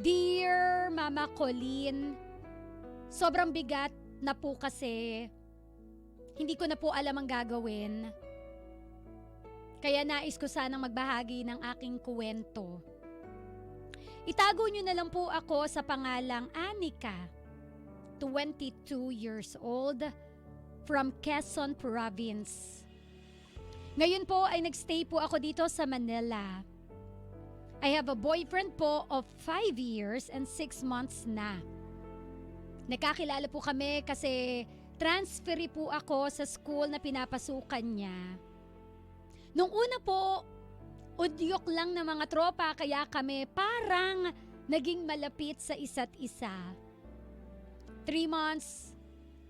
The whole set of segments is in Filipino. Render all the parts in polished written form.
Dear Mama Colleen, sobrang bigat na po kasi hindi ko na po alam ang gagawin. Kaya nais ko sanang magbahagi ng aking kuwento. Itago niyo na lang po ako sa pangalang Anika, 22 years old, from Quezon Province. Ngayon po ay nagstay po ako dito sa Manila. I have a boyfriend po of 5 years and 6 months na. Nagkakilala po kami kasi transferi po ako sa school na pinapasukan niya. Nung una po, udyok lang ng mga tropa kaya kami parang naging malapit sa isa't isa. 3 months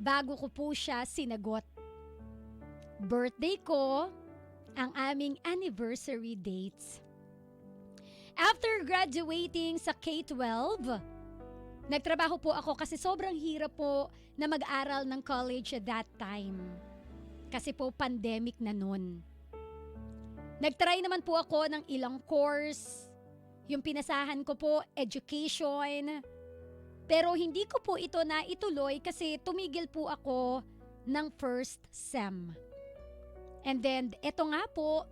bago ko po siya sinagot. Birthday ko, ang aming anniversary dates. After graduating sa K-12, nagtrabaho po ako kasi sobrang hirap po na mag-aral ng college at that time. Kasi po pandemic na nun. Nagtry naman po ako ng ilang course. Yung pinasahan ko po, education. Pero hindi ko po ito na ituloy kasi tumigil po ako ng first sem. And then, eto nga po,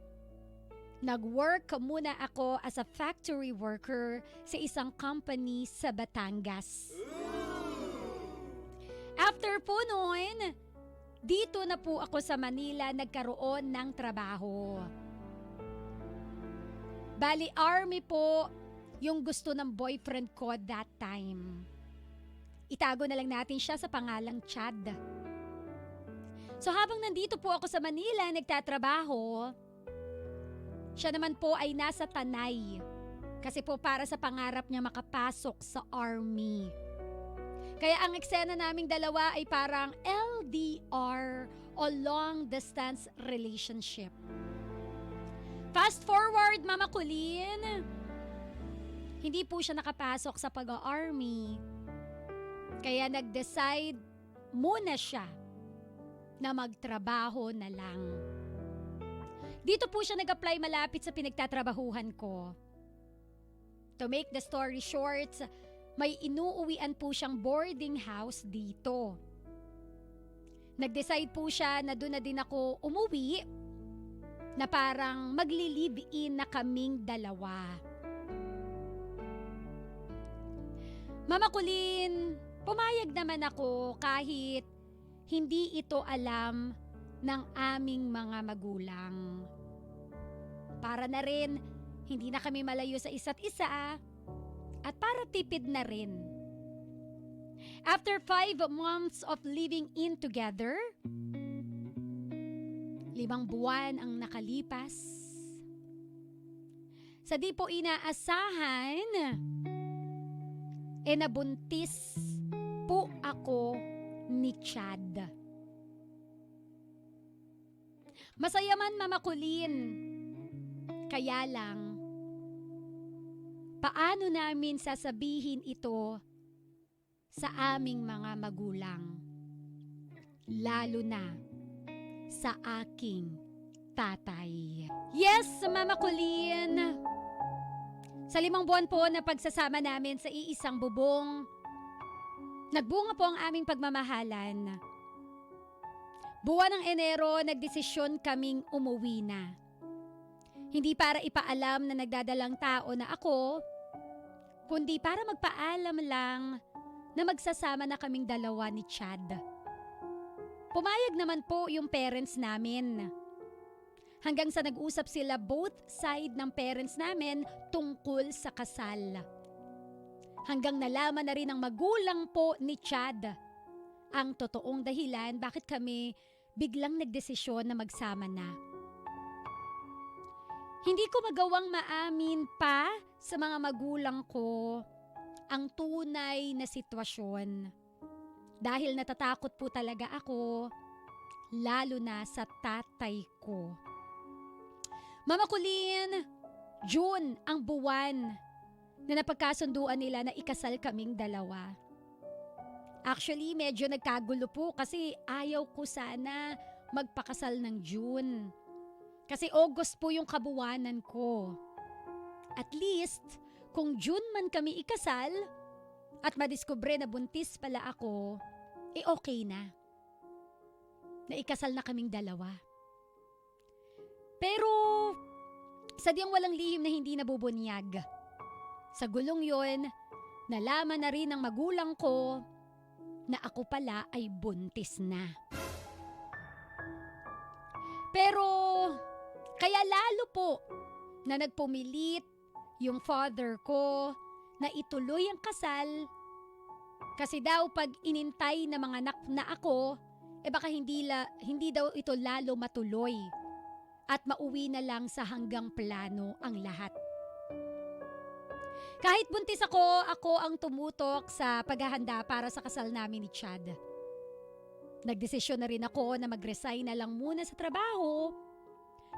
nag-work muna ako as a factory worker sa isang company sa Batangas. After po noon, dito na po ako sa Manila nagkaroon ng trabaho. Bali, army po yung gusto ng boyfriend ko that time. Itago na lang natin siya sa pangalang Chad. So habang nandito po ako sa Manila nagtatrabaho, siya naman po ay nasa Tanay. Kasi po para sa pangarap niya makapasok sa army. Kaya ang eksena naming dalawa ay parang LDR o long distance relationship. Fast forward, Mama Colleen. Hindi po siya nakapasok sa pag-army. Kaya nag-decide muna siya na magtrabaho na lang. Dito po siya nag-apply malapit sa pinagtatrabahuhan ko. To make the story short, may inuuwian po siyang boarding house dito. Nag-decide po siya na doon na din ako umuwi, na parang magli-live-in na kaming dalawa. Mama Colleen, pumayag naman ako kahit hindi ito alam ng aming mga magulang. Para na rin, hindi na kami malayo sa isa't isa at para tipid na rin. After 5 months of living in together, 5 buwan ang nakalipas. Sa di po inaasahan, nabuntis po ako ni Chad. Masaya man, Mama Colleen. Kaya lang, paano namin sasabihin ito sa aming mga magulang? Lalo na sa aking tatay. Yes, Mama Colleen. Sa 5 buwan po na pagsasama namin sa iisang bubong, nagbunga po ang aming pagmamahalan. Buwan ng Enero, nagdesisyon kaming umuwi na. Hindi para ipaalam na nagdadalang tao na ako, kundi para magpaalam lang na magsasama na kaming dalawa ni Chad. Pumayag naman po yung parents namin. Hanggang sa nag-usap sila both side ng parents namin tungkol sa kasal. Hanggang nalaman na rin ng magulang po ni Chad ang totoong dahilan bakit kami biglang nagdesisyon na magsama na. Hindi ko magawang maamin pa sa mga magulang ko ang tunay na sitwasyon. Dahil natatakot po talaga ako, lalo na sa tatay ko. Mama Colleen, June ang buwan na napagkasunduan nila na ikasal kaming dalawa. Actually, medyo nagkagulo po kasi ayaw ko sana magpakasal ng June. Kasi August po yung kabuwanan ko. At least, kung June man kami ikasal at madiskubre na buntis pala ako, okay na. Naikasal na kaming dalawa. Pero sadyang walang lihim na hindi nabubunyag. Sa gulong yon, nalaman na rin ng magulang ko na ako pala ay buntis na. Pero kaya lalo po na nagpumilit yung father ko na ituloy ang kasal kasi daw pag inintay na mga anak na ako, baka hindi daw ito lalo matuloy at mauwi na lang sa hanggang plano ang lahat. Kahit buntis ako ang tumutok sa paghahanda para sa kasal namin ni Chad. Nagdesisyon na rin ako na mag-resign na lang muna sa trabaho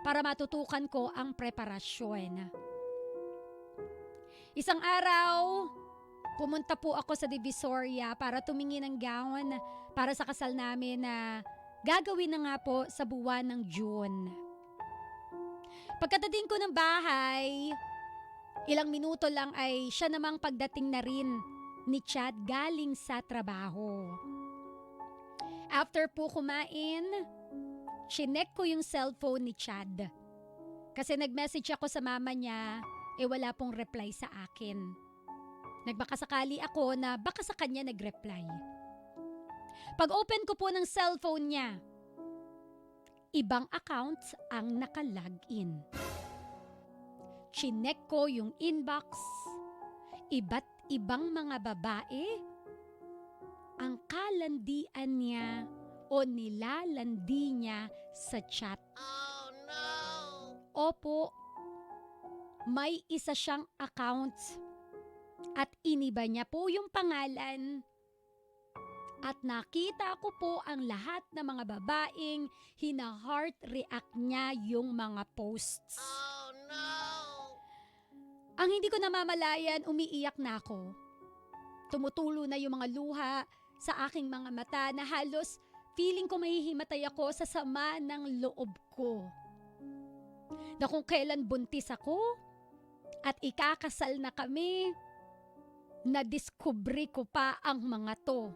para matutukan ko ang preparasyon. Isang araw, pumunta po ako sa Divisoria para tumingin ng gown para sa kasal namin na gagawin na nga po sa buwan ng June. Pagkadating ko ng bahay, ilang minuto lang ay siya namang pagdating na rin ni Chad galing sa trabaho. After po kumain, chinek ko yung cellphone ni Chad. Kasi nag-message ako sa mama niya, wala pong reply sa akin. Nagbakasakali ako na baka sa kanya nag-reply. Pag-open ko po ng cellphone niya, ibang accounts ang nakalagin. Chinek ko yung inbox, iba't ibang mga babae ang kalandian niya o nilalandi niya sa chat. Oh no! Opo, may isa siyang account at iniba niya po yung pangalan. At nakita ko po ang lahat ng mga babaeng hina-heart react niya yung mga posts. Oh no! Ang hindi ko namamalayan, umiiyak na ako. Tumutulo na yung mga luha sa aking mga mata na halos feeling ko mahihimatay ako sa sama ng loob ko. Na kung kailan buntis ako at ikakasal na kami, nadiskubre ko pa ang mga to.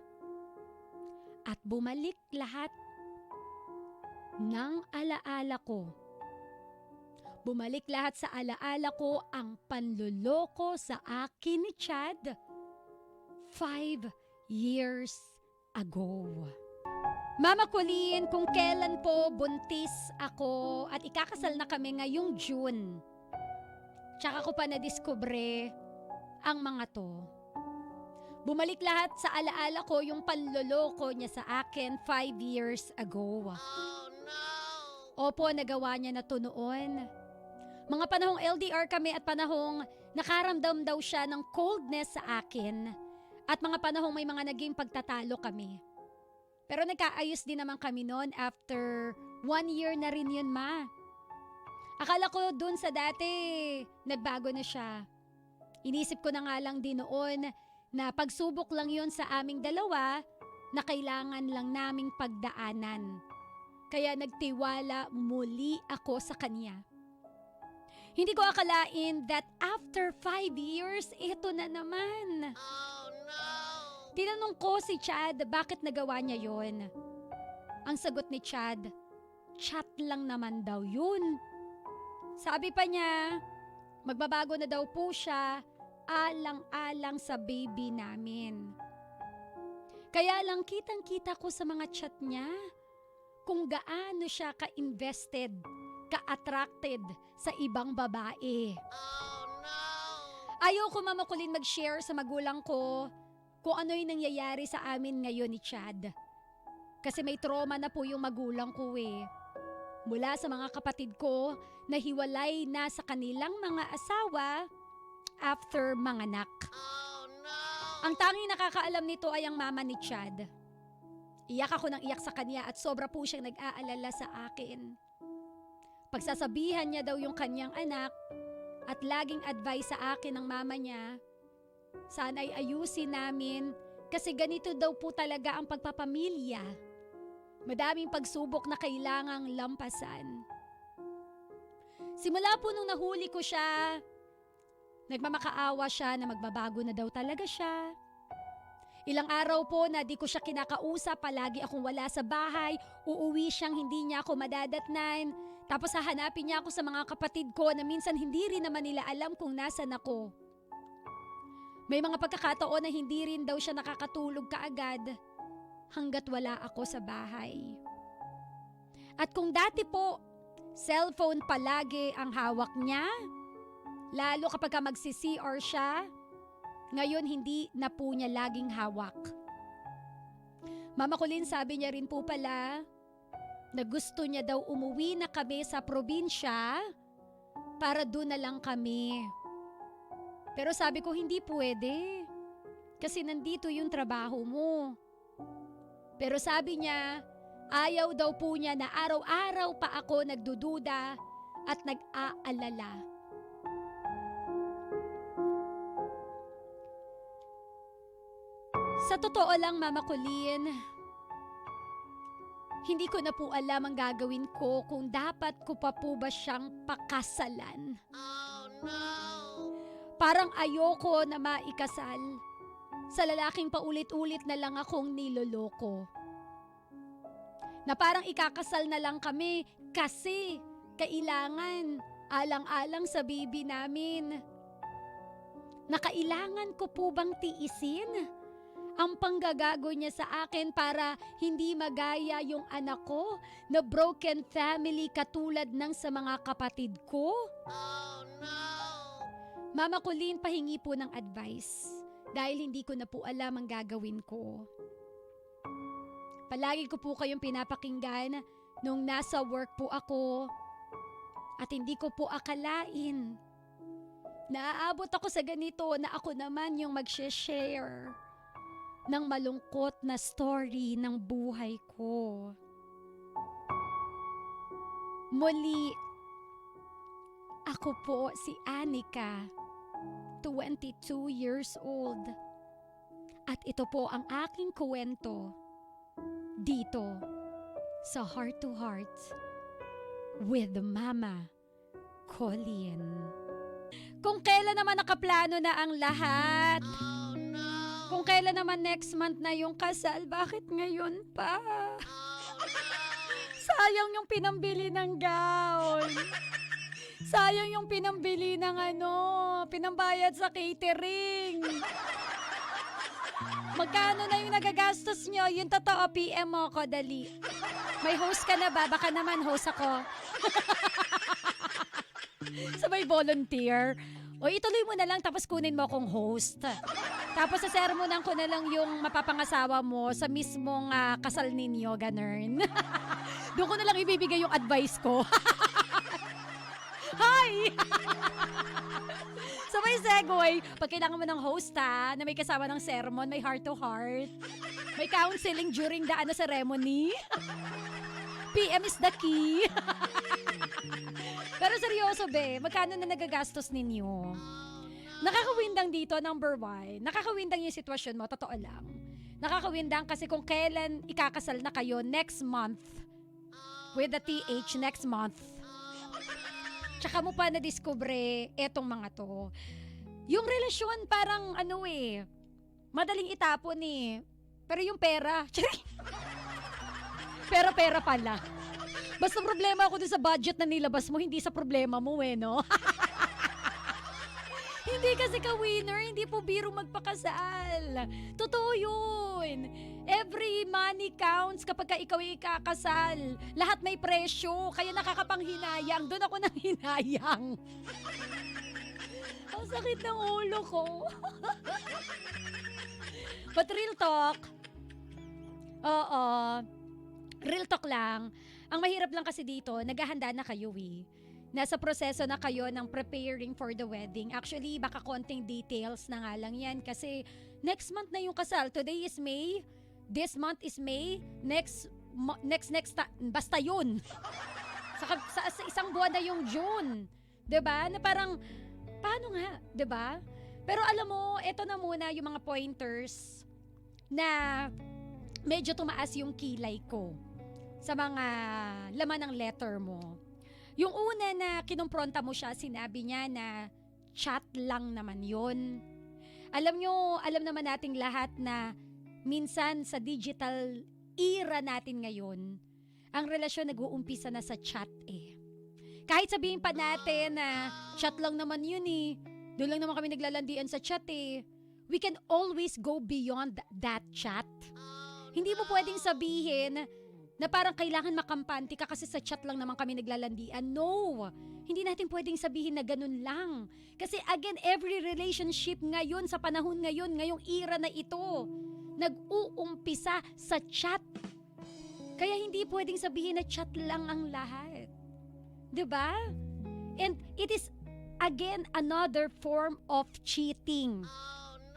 At bumalik lahat ng alaala ko. Bumalik lahat sa alaala ko ang panluloko sa akin ni Chad 5 years ago. Mama Colleen, kung kailan po buntis ako at ikakasal na kami ngayong June, tsaka ko pa nadiskubre ang mga to. Bumalik lahat sa alaala ko yung panloloko niya sa akin 5 years ago. Oh no! Opo, nagawa niya na to noon. Mga panahong LDR kami at panahong nakaramdam daw siya ng coldness sa akin at mga panahong may mga naging pagtatalo kami. Pero nagkaayos din naman kami noon after 1 year na rin yun, ma. Akala ko dun sa dati, nagbago na siya. Inisip ko na nga lang din noon na pagsubok lang yun sa aming dalawa na kailangan lang naming pagdaanan. Kaya nagtiwala muli ako sa kanya. Hindi ko akalain that after 5 years, ito na naman. Oh no! Tinanong ko si Chad bakit nagawa niya yon. Ang sagot ni Chad, chat lang naman daw yun. Sabi pa niya, magbabago na daw po siya, alang-alang sa baby namin. Kaya lang kitang-kita ko sa mga chat niya kung gaano siya ka-invested, ka-attracted sa ibang babae. Oh no! Ayoko, Mama Colleen, mag-share sa magulang ko kung ano yung nangyayari sa amin ngayon ni Chad. Kasi may trauma na po yung magulang ko eh. Mula sa mga kapatid ko na hiwalay na sa kanilang mga asawa after manganak. Oh no! Ang tanging nakakaalam nito ay ang mama ni Chad. Iyak ako ng iyak sa kanya at sobra po siyang nag-aalala sa akin. Pagsasabihan niya daw yung kanyang anak at laging advice sa akin ng mama niya, sana'y ayusin namin kasi ganito daw po talaga ang pagpapamilya. Madaming pagsubok na kailangang lampasan. Simula po nung nahuli ko siya, Nagmamakaawa siya na magbabago na daw talaga siya. Ilang araw po na di ko siya kinakausap, palagi akong wala sa bahay, uuwi siyang hindi niya ako madadatnan. Tapos hahanapin niya ako sa mga kapatid ko na minsan hindi rin naman nila alam kung nasan ako. May mga pagkakataon na hindi rin daw siya nakakatulog kaagad hanggat wala ako sa bahay. At kung dati po, cellphone palagi ang hawak niya, lalo kapag magsi-CR siya, ngayon hindi na po niya laging hawak. Mama Colleen, sabi niya rin po pala na gusto niya daw umuwi na kami sa probinsya para doon na lang kami. Pero sabi ko hindi pwede kasi nandito yung trabaho mo. Pero sabi niya, ayaw daw po niya na araw-araw pa ako nagdududa at nag-aalala. Sa totoo lang, Mama Colleen, hindi ko na po alam ang gagawin ko kung dapat ko pa po ba siyang pakasalan. Oh no! Parang ayoko na maikasal. Sa lalaking paulit-ulit na lang akong niloloko. Na parang ikakasal na lang kami kasi kailangan alang-alang sa baby namin. Na kailangan ko po bang tiisin ang panggagago niya sa akin para hindi magaya yung anak ko na broken family katulad ng sa mga kapatid ko? Oh no! Mama Colleen, pahingi po ng advice dahil hindi ko na po alam ang gagawin ko. Palagi ko po kayong pinapakinggan nung nasa work po ako at hindi ko po akalain. Naaabot ako sa ganito na ako naman yung mag-share ng malungkot na story ng buhay ko. Muli, ako po si Anika, 22 years old. At ito po ang aking kwento dito sa Heart to Heart with Mama Colleen. Kung kailan naman nakaplano na ang lahat, kung kailan naman next month na yung kasal, bakit ngayon pa? Sayang yung pinambili ng gown. Sayang yung pinambili ng pinambayad sa catering. Magkano na yung nagagastos nyo? Yung totoo, PM mo ko, dali. May host ka na ba? Baka naman host ako. Sabay volunteer. O ituloy mo na lang tapos kunin mo akong host. Tapos sa sermonan ko na lang yung mapapangasawa mo sa mismong kasal ninyo, ganun. Doon ko na lang ibibigay yung advice ko. Hi! So may segue, pag kailangan mo ng host na may kasama ng sermon, may heart to heart, may counseling during the ceremony. PM is the key. Pero seryoso be, magkano na nagagastos ninyo? Nakakawindang dito, number 1. Nakakawindang yung sitwasyon mo, totoo lang. Nakakawindang kasi kung kailan ikakasal na kayo next month. With the TH, next month. Tsaka mo pa na-discover etong mga to. Yung relasyon parang madaling itapon Pero yung pera, pera pala. Basta problema ako dun sa budget na nilabas mo, hindi sa problema mo no? Hindi kasi ka-winner, hindi po biro magpakasal. Totoo yun. Every money counts kapag ka ikaw ay ikakasal. Lahat may presyo, kaya nakakapanghinayang. Doon ako nang hinayang. Ang sakit ng ulo ko. But real talk, real talk lang. Ang mahirap lang kasi dito, naghahanda na kayo Nasa proseso na kayo ng preparing for the wedding. Actually, baka konting details na nga lang yan kasi next month na yung kasal. Today is May. This month is May. Basta yun. Sa isang buwan na yung June. 'Di ba? Na parang, paano nga? 'Di ba? Pero alam mo, eto na muna yung mga pointers na medyo tumaas yung kilay ko sa mga laman ng letter mo. Yung una na kinumpronta mo siya, sinabi niya na chat lang naman yun. Alam naman nating lahat na minsan sa digital era natin ngayon, ang relasyon nag-uumpisa na sa chat eh. Kahit sabihin pa natin na chat lang naman yun eh, doon lang naman kami naglalandian sa chat eh, we can always go beyond that chat. Hindi mo pwedeng sabihin na parang kailangan makampante ka kasi sa chat lang naman kami naglalandian. No! Hindi natin pwedeng sabihin na ganun lang. Kasi again, every relationship ngayon, sa panahon ngayon, ngayong era na ito, nag-uumpisa sa chat. Kaya hindi pwedeng sabihin na chat lang ang lahat. 'Di ba? And it is again another form of cheating.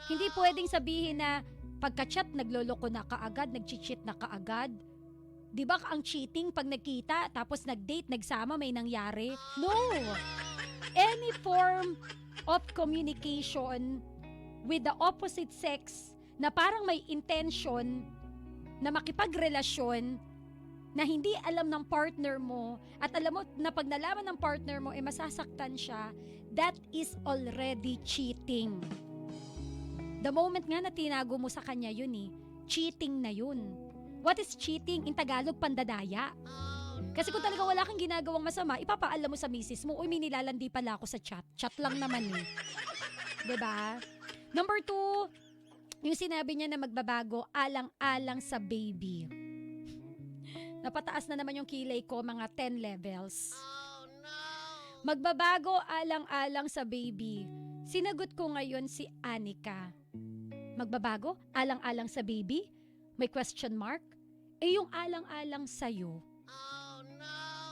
Hindi pwedeng sabihin na pagka-chat nagloloko na kaagad, nag-cheat na kaagad. 'Di ba ang cheating pag nagkita tapos nag-date, nagsama, may nangyari? No. Any form of communication with the opposite sex na parang may intention na makipagrelasyon na hindi alam ng partner mo at alam mo na pag nalaman ng partner mo masasaktan siya, that is already cheating. The moment nga na tinago mo sa kanya yun cheating na yun. What is cheating? In Tagalog, pandadaya. Kasi kung talaga wala kang ginagawang masama, ipapaalam mo sa misis mo, uy, may nilalandi pala ako sa chat. Chat lang naman Diba? Number 2, yung sinabi niya na magbabago, alang-alang sa baby. Napataas na naman yung kilay ko, mga 10 levels. Magbabago alang-alang sa baby. Sinagot ko ngayon si Anika. Magbabago alang-alang sa baby? May question mark? Yung alang-alang sa'yo.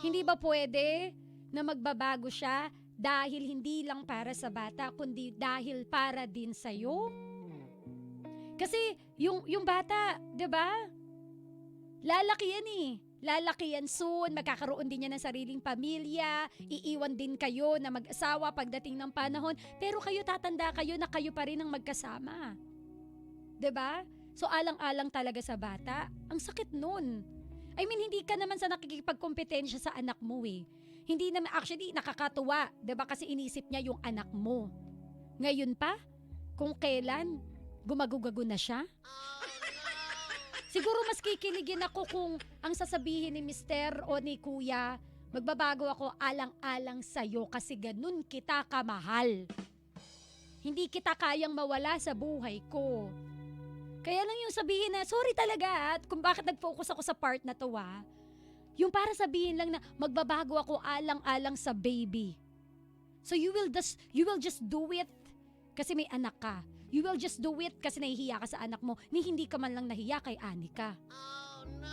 Hindi ba pwede na magbabago siya dahil hindi lang para sa bata, kundi dahil para din sa'yo? Kasi yung bata, 'di ba? Lalaki yan Lalaki yan soon, magkakaroon din niya ng sariling pamilya, iiwan din kayo na mag-asawa pagdating ng panahon, pero kayo tatanda kayo na kayo pa rin ang magkasama. 'Di ba? So alang-alang talaga sa bata, ang sakit nun. I mean, hindi ka naman sa nakikipagkompetensya sa anak mo Hindi naman, actually, nakakatuwa, 'di ba? Kasi inisip niya yung anak mo. Ngayon pa, kung kailan, gumagugago na siya. Siguro mas kikiligin ako kung ang sasabihin ni Mister o ni Kuya, magbabago ako alang-alang sa'yo kasi ganun kita kamahal. Hindi kita kayang mawala sa buhay ko. Kaya lang yung sabihin na, sorry talaga at kung bakit nag-focus ako sa part na to yung para sabihin lang na magbabago ako alang-alang sa baby. So you will just do it kasi may anak ka. You will just do it kasi nahihiya ka sa anak mo ni hindi ka man lang nahiya kay Anika. Oh, no.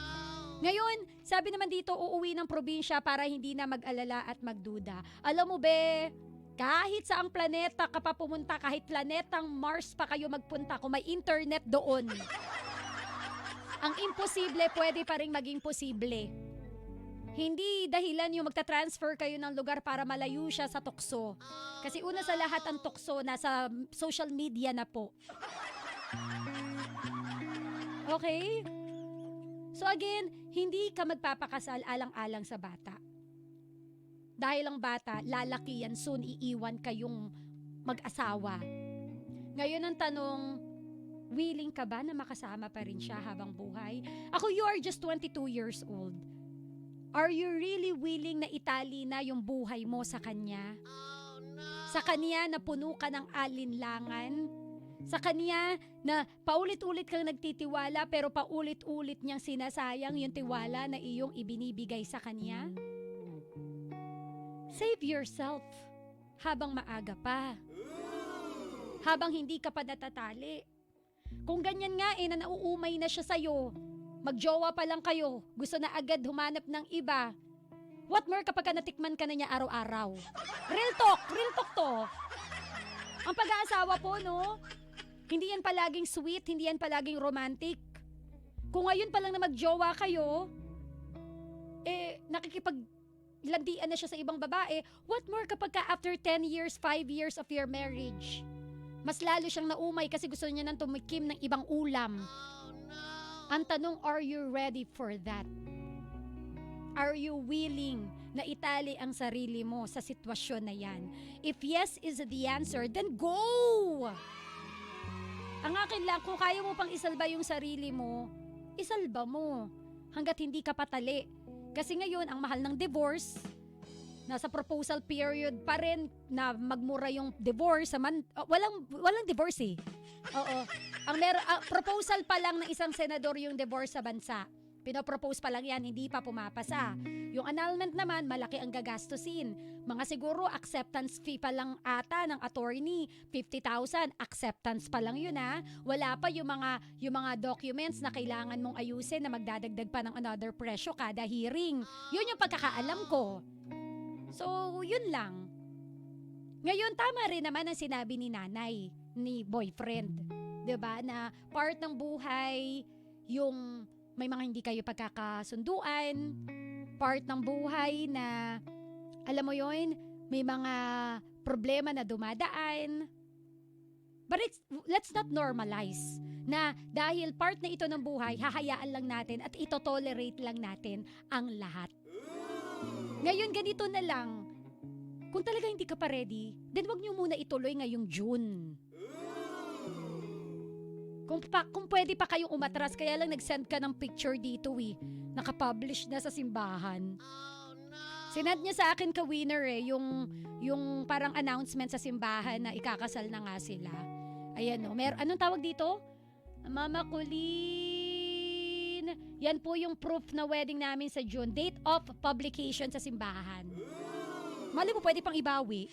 Ngayon, sabi naman dito, uuwi ng probinsya para hindi na mag-alala at magduda. Alam mo be, kahit saang planeta ka pa pumunta, kahit planetang Mars pa kayo magpunta, kung may internet doon, ang imposible pwede pa rin maging posible. Hindi dahilan yung magta-transfer kayo ng lugar para malayo siya sa tukso. Kasi una sa lahat ang tukso nasa social media na po. Okay? So again, hindi ka magpapakasal alang-alang sa bata. Dahil ang bata, lalaki yan, soon iiwan kayong mag-asawa. Ngayon ang tanong, willing ka ba na makasama pa rin siya habang buhay? Ako, you are just 22 years old. Are you really willing na itali na yung buhay mo sa kanya? Oh, no. Sa kanya na puno ka ng alinlangan? Sa kanya na paulit-ulit kang nagtitiwala pero paulit-ulit niyang sinasayang yung tiwala na iyong ibinibigay sa kanya? Save yourself habang maaga pa. Habang hindi ka pa natatali. Kung ganyan nga na nauumay na siya sa'yo, magjowa pa lang kayo, gusto na agad humanap ng iba. What more kapag natikman ka na niya araw-araw? Real talk to. Ang pag-aasawa po, no? Hindi yan palaging sweet, hindi yan palaging romantic. Kung ngayon pa lang na magjowa kayo, nakikipaglandian na siya sa ibang babae, what more kapag after 10 years, 5 years of your marriage? Mas lalo siyang naumay kasi gusto niya nang tumikim ng ibang ulam. Ang tanong, are you ready for that? Are you willing na itali ang sarili mo sa sitwasyon na yan? If yes is the answer, then go! Ang akin lang, kung kaya mo pang isalba yung sarili mo, isalba mo hanggat hindi ka patali. Kasi ngayon, ang mahal ng divorce, nasa proposal period pa rin na magmura yung divorce. Walang divorce eh. Oo. Proposal pa lang ng isang senador yung divorce sa bansa. Pinopropose pa lang yan, hindi pa pumapasa. Yung annulment naman, malaki ang gagastusin. Mga siguro acceptance fee pa lang ata ng attorney, 50,000. Acceptance pa lang yun ha. Wala pa yung mga documents na kailangan mong ayusin na magdadagdag pa ng another presyo kada hearing. Yun yung pagkakaalam ko. So, yun lang. Ngayon, tama rin naman ang sinabi ni nanay, ni boyfriend. 'Di ba? Na part ng buhay, yung may mga hindi kayo pagkakasunduan, part ng buhay na, alam mo yun, may mga problema na dumadaan. But let's not normalize na dahil part na ito ng buhay, hahayaan lang natin at ito-tolerate lang natin ang lahat. Ngayon, ganito na lang. Kung talaga hindi ka pa ready, then wag niyo muna ituloy ngayong June. Kung pwede pa kayong umatras, kaya lang nag-send ka ng picture dito eh. Nakapublish na sa simbahan. Sinad niya sa akin ka-winner eh, yung parang announcement sa simbahan na ikakasal na nga sila. Ayan o, anong tawag dito? Mama Colleen. Yan po yung proof na wedding namin sa June. Date of publication sa simbahan. Mali mo, pwede pang ibawi.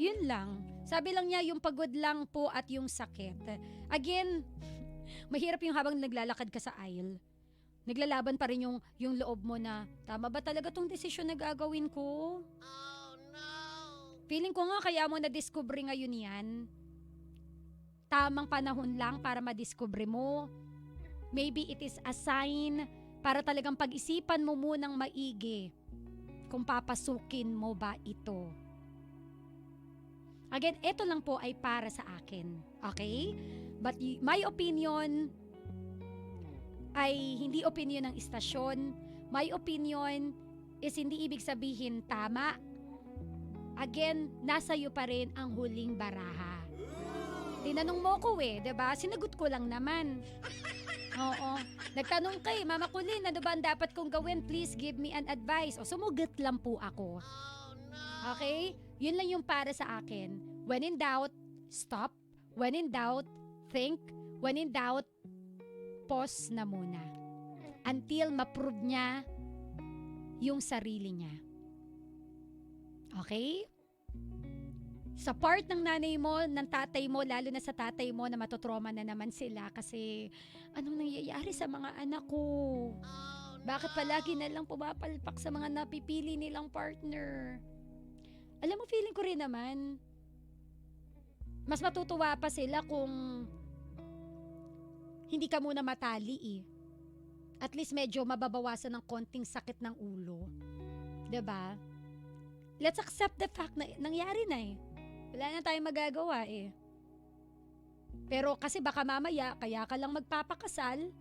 Yun lang. Sabi lang niya, yung pagod lang po at yung sakit. Again, mahirap yung habang naglalakad ka sa aisle. Naglalaban pa rin yung loob mo na, tama ba talaga tong desisyon na gagawin ko? Oh, no! Feeling ko nga kaya mo na-discover ngayon yan. Tamang panahon lang para ma-discover mo. Maybe it is a sign para talagang pag-isipan mo munang maigi kung papasukin mo ba ito. Again, ito lang po ay para sa akin. Okay? But my opinion ay hindi opinion ng istasyon. My opinion is hindi ibig sabihin tama. Again, nasa iyo pa rin ang huling baraha. Tinanong mo ko eh, 'di ba? Sinagot ko lang naman. Oo. Nagtanong kay Mama Colleen, ano ba ang dapat kong gawin? Please give me an advice. O sumugot lang po ako. Okay? Yun lang yung para sa akin. When in doubt, stop. When in doubt, think. When in doubt, pause na muna. Until ma-prove niya yung sarili niya. Okay? Sa part ng nanay mo, ng tatay mo, lalo na sa tatay mo na matotrauma na naman sila kasi anong nangyayari sa mga anak ko? Bakit palagi na lang pumapalpak sa mga napipili nilang partner? Alam mo, feeling ko rin naman, mas matutuwa pa sila kung hindi ka muna matali eh. At least medyo mababawasan ng konting sakit ng ulo. 'Di ba? Let's accept the fact na nangyari na eh. Wala na tayong magagawa eh. Pero kasi baka mamaya, kaya ka lang magpapakasal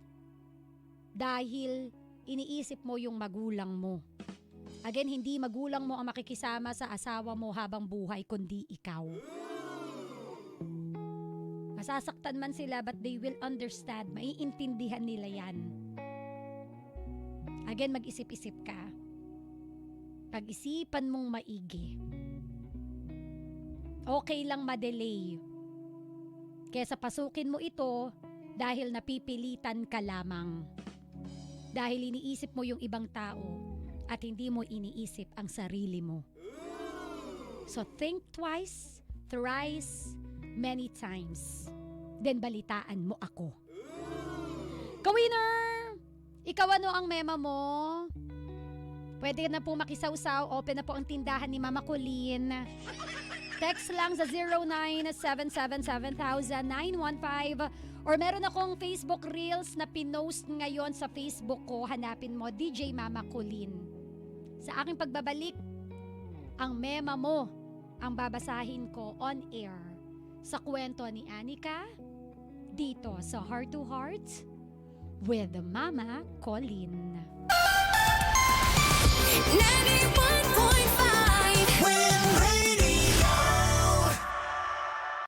dahil iniisip mo yung magulang mo. Again, hindi magulang mo ang makikisama sa asawa mo habang buhay, kundi ikaw. Masasaktan man sila but they will understand. Maiintindihan nila yan. Again, mag-isip-isip ka. Pag-isipan mong maigi. Okay lang ma-delay. Kesa pasukin mo ito dahil napipilitan ka lamang. Dahil iniisip mo yung ibang tao at hindi mo iniisip ang sarili mo. So think twice, thrice, many times. Then balitaan mo ako. Ka-winner! Ikaw ano ang mema mo? Pwede na po makisawsaw. Open na po ang tindahan ni Mama Colleen. Text lang sa 0977700915 or meron akong Facebook Reels na pinost ngayon sa Facebook ko. Hanapin mo, DJ Mama Colleen. Sa aking pagbabalik, ang mema mo ang babasahin ko on air sa kwento ni Anika dito sa Heart to Heart with Mama Colleen. 91.7